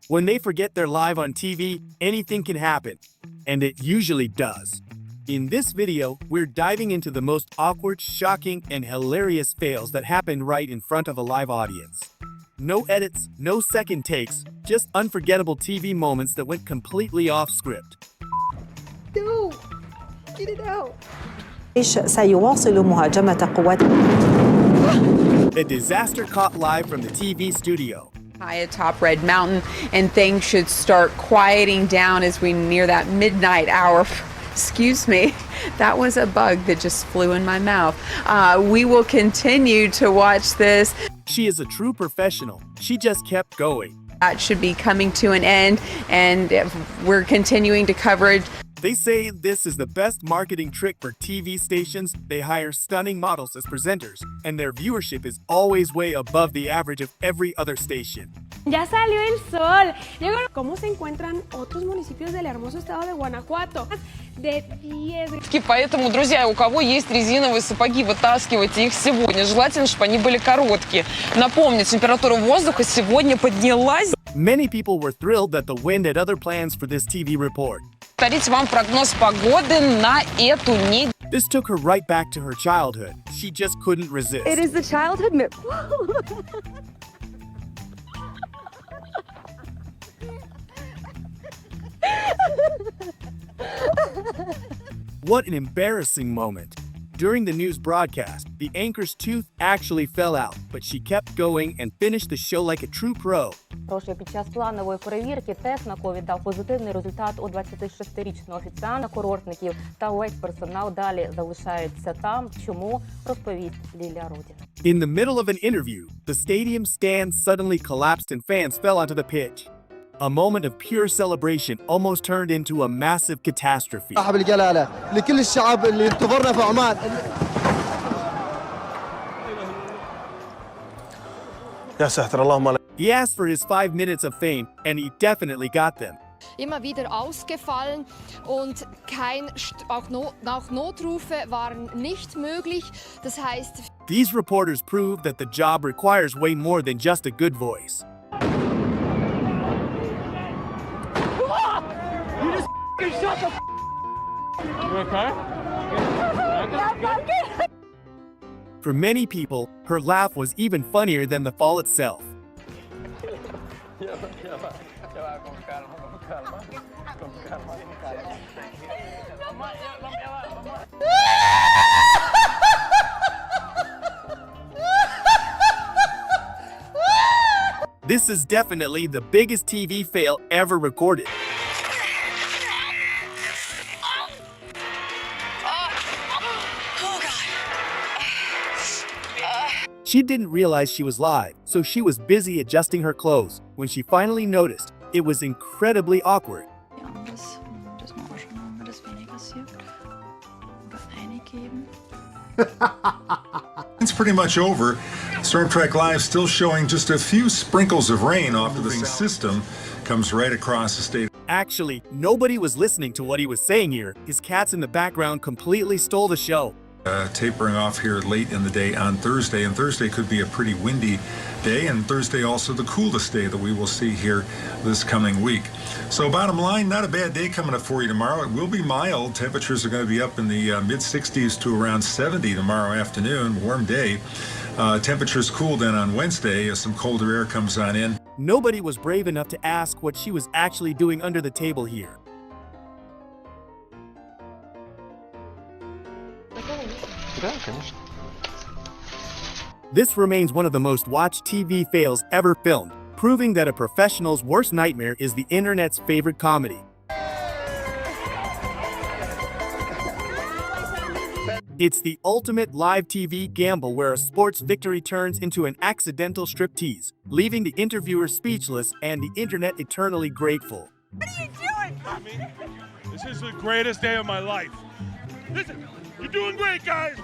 When they forget they're live on TV, anything can happen. And it usually does. In this video, we're diving into the most awkward, shocking, and hilarious fails that happen right in front of a live audience. No edits, no second takes, just unforgettable TV moments that went completely off script. No! Get it out! سيواصل مهاجمة قوات A disaster caught live from the TV studio. High atop Red Mountain, and things should start quieting down as we near that midnight hour. Excuse me, that was a bug that just flew in my mouth. We will continue to watch this. She is a true professional. She just kept going. That should be coming to an end, and we're continuing to coverage. They say this is the best marketing trick for TV stations. They hire stunning models as presenters, and their viewership is always way above the average of every other station. ¡Ya salió el sol! ¿Cómo se encuentran otros municipios del hermoso estado de Guanajuato? De 10. Поэтому, друзья, у кого есть резиновые сапоги, вытаскивайте их сегодня. Желательно, чтобы они были короткие. Напомню, температура воздуха сегодня поднялась. Many people were thrilled that the wind had other plans for this TV report. Повторите вам прогноз погоды на эту неделю. This took her right back to her childhood. She just couldn't resist. It is the childhood myth. What an embarrassing moment. During the news broadcast, the anchor's tooth actually fell out, but she kept going and finished the show like a true pro. Під час планової перевірки тест на ковід дав позитивний результат у 26-річного офіціанта, курортників та увесь персонал далі залишаються там. Чому, розповість Лілія Родіна. In the middle of an interview, the stadium stands suddenly collapsed and fans fell onto the pitch. A moment of pure celebration almost turned into a massive catastrophe. صاحب الجلالة لكل الشعب اللي انتظرنا في عمان. يا ساتر اللهم. He asked for his 5 minutes of fame, and he definitely got them. Immer wieder ausgefallen und auch Notrufe waren nicht möglich. Das heißt, These reporters prove that the job requires way more than just a good voice. For many people, her laugh was even funnier than the fall itself. This is definitely the biggest TV fail ever recorded. She didn't realize she was live, so she was busy adjusting her clothes. When she finally noticed, it was incredibly awkward. It's pretty much over. Storm Track Live still showing just a few sprinkles of rain off of the system. Comes right across the state. Actually, nobody was listening to what he was saying here. His cats in the background completely stole the show. Tapering off here late in the day on Thursday, and Thursday could be a pretty windy day, and Thursday also the coolest day that we will see here this coming week. So bottom line, not a bad day coming up for you tomorrow. It will be mild. Temperatures are going to be up in the mid-60s to around 70 tomorrow afternoon. Warm day. Temperatures cool then on Wednesday as some colder air comes on in. Nobody was brave enough to ask what she was actually doing under the table here. This remains one of the most watched TV fails ever filmed, proving that a professional's worst nightmare is the internet's favorite comedy. It's the ultimate live TV gamble where a sports victory turns into an accidental striptease, leaving the interviewer speechless and the internet eternally grateful. What are you doing? This is the greatest day of my life. Listen, you're doing great, guys.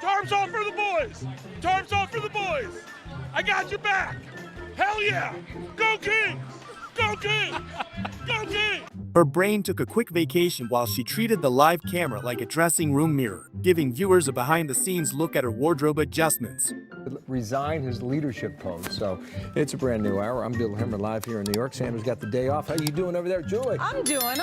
Tarps off for the boys. Tarps off for the boys. I got your back. Hell yeah. Go Kings. Go Kings. Go Kings. Her brain took a quick vacation while she treated the live camera like a dressing room mirror, giving viewers a behind-the-scenes look at her wardrobe adjustments. Resigned his leadership post, so it's a brand new hour. I'm Bill Hemmer live here in New York. Sanders got the day off. How you doing over there, Julie? I'm doing.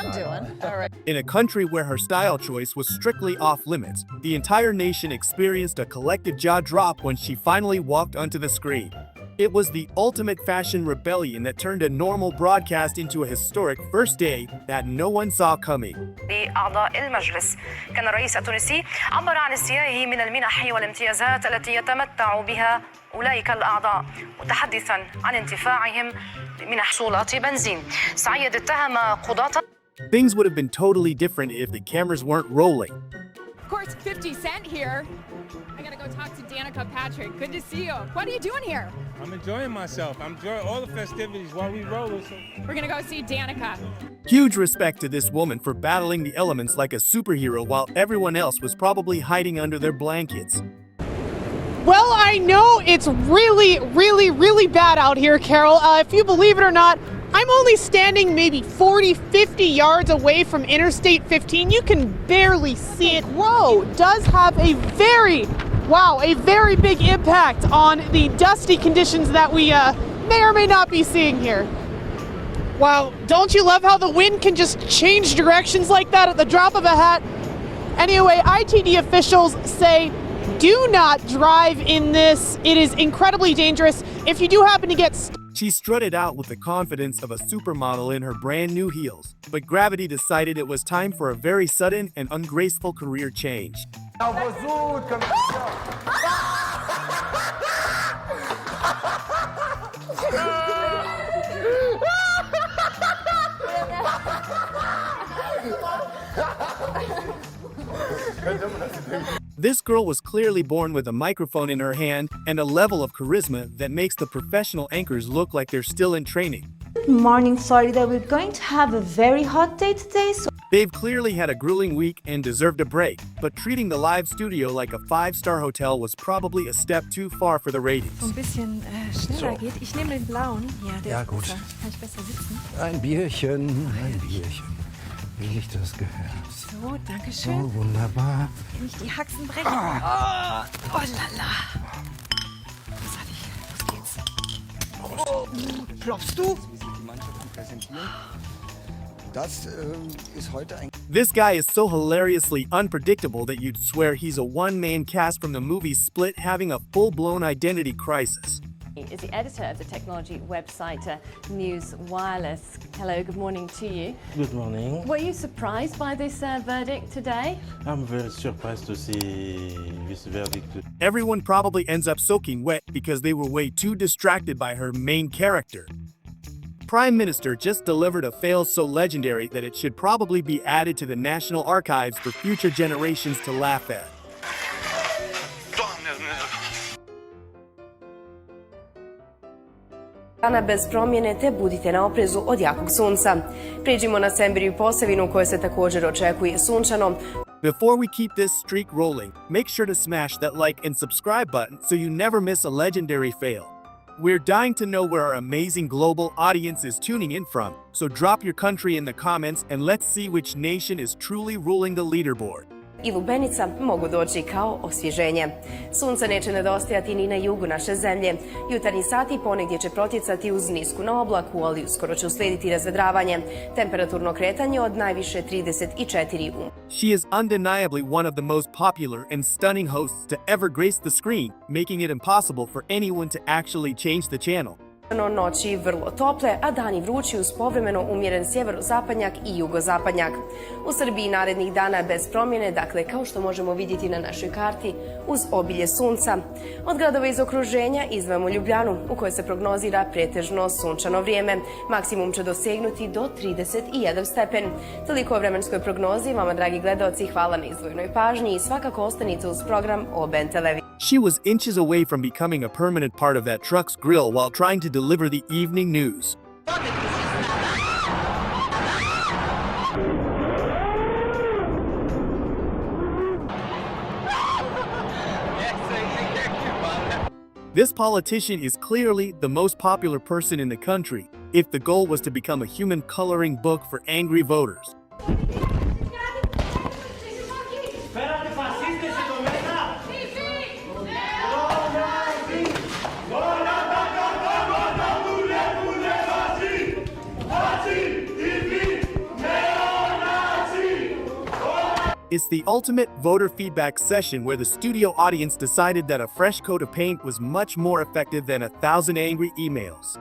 All right. In a country where her style choice was strictly off-limits, the entire nation experienced a collective jaw drop when she finally walked onto the screen. It was the ultimate fashion rebellion that turned a normal broadcast into a historic first day that no one saw coming. لأعضاء المجلس كان الرئيس التونسي عبر عن استيائه من المنح والامتيازات التي يتمتع بها أولئك الأعضاء متحدثا عن انتفاعهم من حصولات بنزين. سعيد اتهم قضاة. Things would have been totally different if the cameras weren't rolling. Of course, 50 Cent here. I gotta go talk to Danica Patrick. Good to see you. What are you doing here? I'm enjoying myself. I'm enjoying all the festivities while we roll. So. We're gonna go see Danica. Huge respect to this woman for battling the elements like a superhero while everyone else was probably hiding under their blankets. Well, I know it's really bad out here, Carol. If you believe it or not, I'm only standing maybe 40, 50 yards away from Interstate 15. You can barely see it. Whoa, does have a very big impact on the dusty conditions that we may or may not be seeing here. Wow, don't you love how the wind can just change directions like that at the drop of a hat? Anyway, ITD officials say do not drive in this. It is incredibly dangerous. If you do happen to get She strutted out with the confidence of a supermodel in her brand new heels, but gravity decided it was time for a very sudden and ungraceful career change. This girl was clearly born with a microphone in her hand and a level of charisma that makes the professional anchors look like they're still in training. Good morning, Florida. We're going to have a very hot day today. They've clearly had a grueling week and deserved a break, but treating the live studio like a 5-star hotel was probably a step too far for the ratings. Ein bisschen schneller geht. Ich nehme den blauen. Ja, der ist besser. Kann ich besser sitzen? Ein Bierchen. Wie ich das gehört. So, danke schön. So, wunderbar. Nicht die Haxen brechen. Oh lala. Los geht's. Klopfst du? Das ist heute ein... This guy is so hilariously unpredictable that you'd swear he's a one-man cast from the movie Split having a full-blown identity crisis. Is the editor of the technology website News Wireless. Hello, good morning to you. Good morning. Were you surprised by this verdict today? I'm very surprised to see this verdict. Everyone probably ends up soaking wet because they were way too distracted by her main character. Prime Minister just delivered a fail so legendary that it should probably be added to the National Archives for future generations to laugh at. Dana bez promjene te budite na oprezu od jakog sunca. Prijeđimo na Semberiju Posavinu koje se također očekuje sunčano. Before we keep this streak rolling, make sure to smash that like and subscribe button so you never miss a legendary fail. We're dying to know where our amazing global audience is tuning in from, so drop your country in the comments and let's see which nation is truly ruling the leaderboard. I lubenica mogu doći kao osvježenje. Sunca neće nedostajati ni na jugu naše zemlje. Jutarnji sati ponegdje će protjecati uz nisku na oblaku, ali uskoro će uslijediti razvedravanje. Temperaturno kretanje od najviše 34 She is undeniably one of the most popular and stunning hosts to ever grace the screen, making it impossible for anyone to actually change the channel. Noći vrlo tople, a dani vrući uz povremeno umjeren sjeverozapadnjak i jugozapadnjak. U Srbiji narednih dana bez promjene, dakle kao što možemo vidjeti na našoj karti, uz obilje sunca. Od gradova iz okruženja izdvajamo Ljubljanu, u kojoj se prognozira pretežno sunčano vrijeme. Maksimum će dosegnuti do 31 stepen. Toliko o vremenskoj prognozi. Vama, dragi gledaoci, hvala na izdvojenoj pažnji i svakako ostanite uz program OBN televizije. She was inches away from becoming a permanent part of that truck's grill while trying to deliver the evening news. This politician is clearly the most popular person in the country, if the goal was to become a human coloring book for angry voters. It's the ultimate voter feedback session where the studio audience decided that a fresh coat of paint was much more effective than 1,000 angry emails.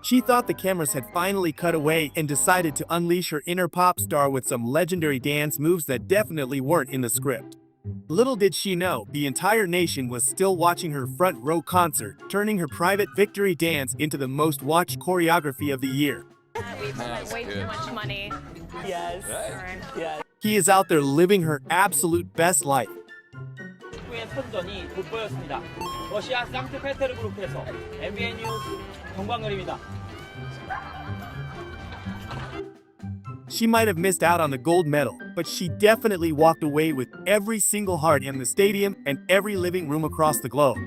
She thought the cameras had finally cut away and decided to unleash her inner pop star with some legendary dance moves that definitely weren't in the script. Little did she know, the entire nation was still watching her front row concert, turning her private victory dance into the most watched choreography of the year. We spent way too much money. Yes. Yes. He is out there living her absolute best life. 선전이 돋보였습니다. 러시아 상트페테르부르크에서 NBA 뉴스 정광열입니다. She might have missed out on the gold medal, but she definitely walked away with every single heart in the stadium and every living room across the globe.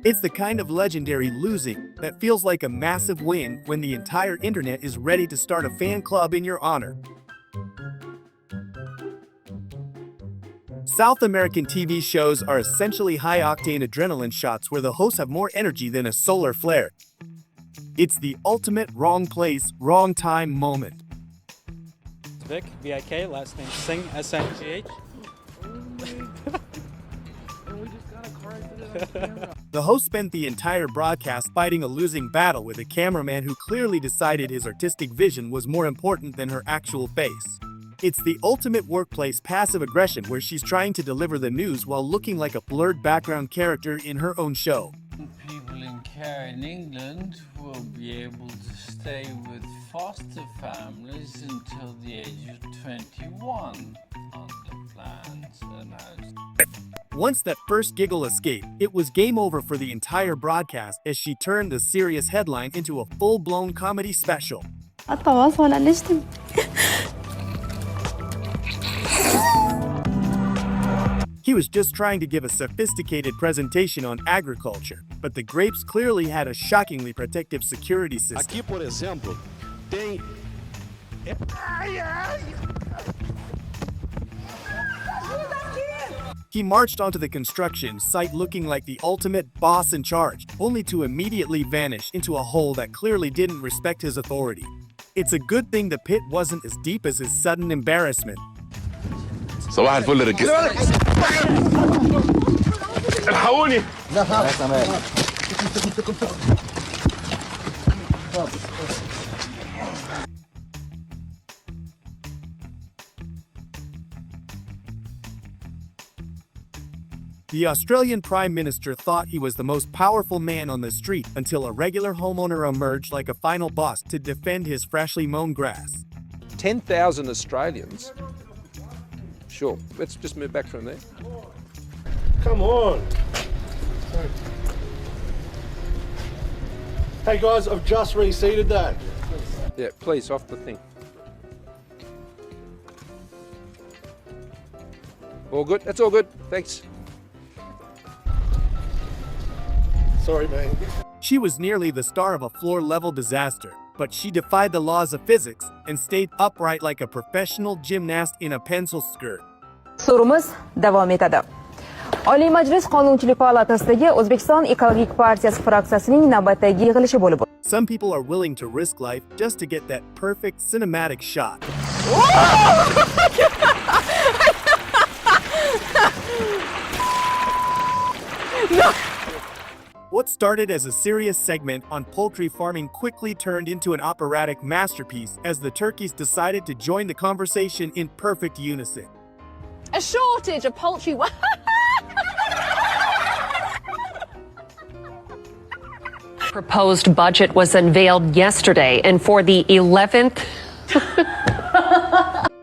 It's the kind of legendary losing that feels like a massive win when the entire internet is ready to start a fan club in your honor. South American TV shows are essentially high-octane adrenaline shots where the hosts have more energy than a solar flare. It's the ultimate wrong place, wrong time moment. Vic, V-I-K, last name Singh, S-I-G-H. The host spent the entire broadcast fighting a losing battle with a cameraman who clearly decided his artistic vision was more important than her actual face. It's the ultimate workplace passive aggression where she's trying to deliver the news while looking like a blurred background character in her own show. People in care in England will be able to stay with foster families until the age of 21 under plans announced. Once that first giggle escaped, it was game over for the entire broadcast as she turned the serious headline into a full-blown comedy special. He was just trying to give a sophisticated presentation on agriculture, but the grapes clearly had a shockingly protective security system. Aqui, por exemplo, tem... He marched onto the construction site looking like the ultimate boss in charge, only to immediately vanish into a hole that clearly didn't respect his authority. It's a good thing the pit wasn't as deep as his sudden embarrassment. صباح الفل رجاله الحقوني The Australian Prime Minister thought he was the most powerful man on the street until a regular homeowner emerged like a final boss to defend his freshly mown grass. 10,000 Australians. Sure, let's just move back from there. Come on. Hey guys, I've just reseated that. Yeah, please, off the thing. All good? That's all good. Thanks. Sorry, man. She was nearly the star of a floor-level disaster, but she defied the laws of physics and stayed upright like a professional gymnast in a pencil skirt. Sorumuz davom etadi. Oliy Majlis Qonunchilik palatasidagi O'zbekiston Ekologik partiyasi fraksiyasining navbatdagi yig'ilishi bo'lib o'tdi. Some people are willing to risk life just to get that perfect cinematic shot. What started as a serious segment on poultry farming quickly turned into an operatic masterpiece as the turkeys decided to join the conversation in perfect unison. A shortage of poultry. Proposed budget was unveiled yesterday, and for the 11th...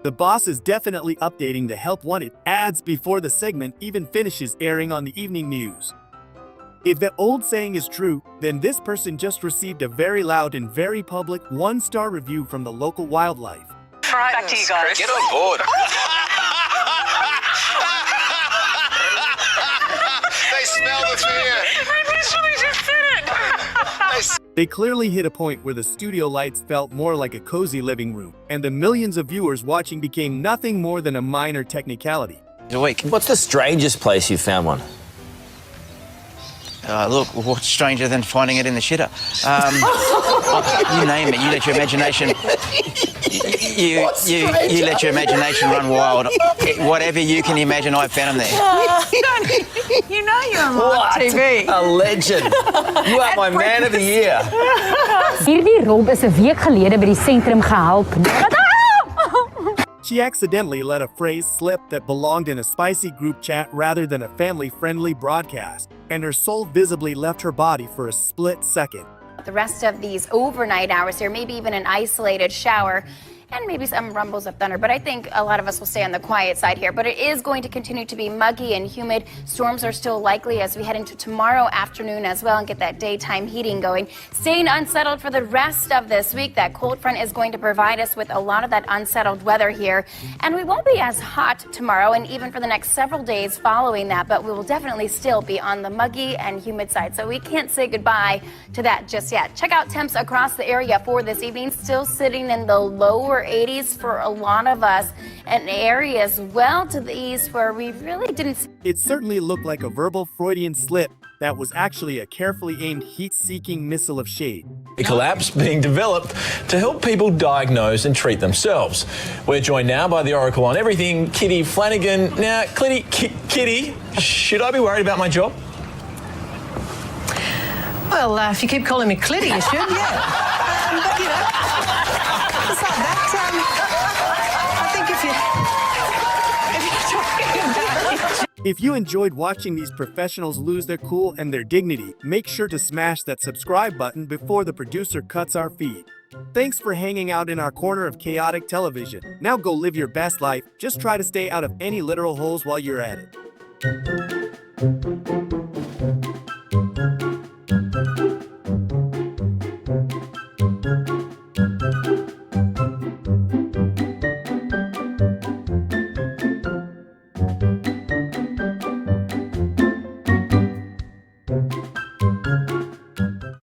The boss is definitely updating the help wanted ads before the segment even finishes airing on the evening news. If the old saying is true, then this person just received a very loud and very public 1-star review from the local wildlife. Back to you guys. Get on board. They smell the fear. I literally just said it. They clearly hit a point where the studio lights felt more like a cozy living room, and the millions of viewers watching became nothing more than a minor technicality. What's the strangest place you've found one? Look, what's stranger than finding it in the shitter? You name it. You let your imagination. You let your imagination run wild. Whatever you can imagine, I found them there. You know you're on live TV. A legend. You are my man of the year. Hierdie rob is 'n week gelede by die sentrum gehelp. She accidentally let a phrase slip that belonged in a spicy group chat rather than a family-friendly broadcast, and her soul visibly left her body for a split second. The rest of these overnight hours here, maybe even an isolated shower, and maybe some rumbles of thunder, but I think a lot of us will stay on the quiet side here. But it is going to continue to be muggy and humid. Storms are still likely as we head into tomorrow afternoon as well and get that daytime heating going. Staying unsettled for the rest of this week. That cold front is going to provide us with a lot of that unsettled weather here. And we won't be as hot tomorrow and even for the next several days following that, but we will definitely still be on the muggy and humid side. So we can't say goodbye to that just yet. Check out temps across the area for this evening. Still sitting in the lower 80s for a lot of us, and areas well to the east where we really didn't see. It certainly looked like a verbal Freudian slip that was actually a carefully aimed heat-seeking missile of shade. A collapse being developed to help people diagnose and treat themselves. We're joined now by the Oracle on everything, Kitty Flanagan. Now, Kitty, should I be worried about my job? Well, if you keep calling me Clitty, you should, yeah. But, you know, it's like that. I think if you're talking about... If you enjoyed watching these professionals lose their cool and their dignity, make sure to smash that subscribe button before the producer cuts our feed. Thanks for hanging out in our corner of chaotic television. Now go live your best life. Just try to stay out of any literal holes while you're at it.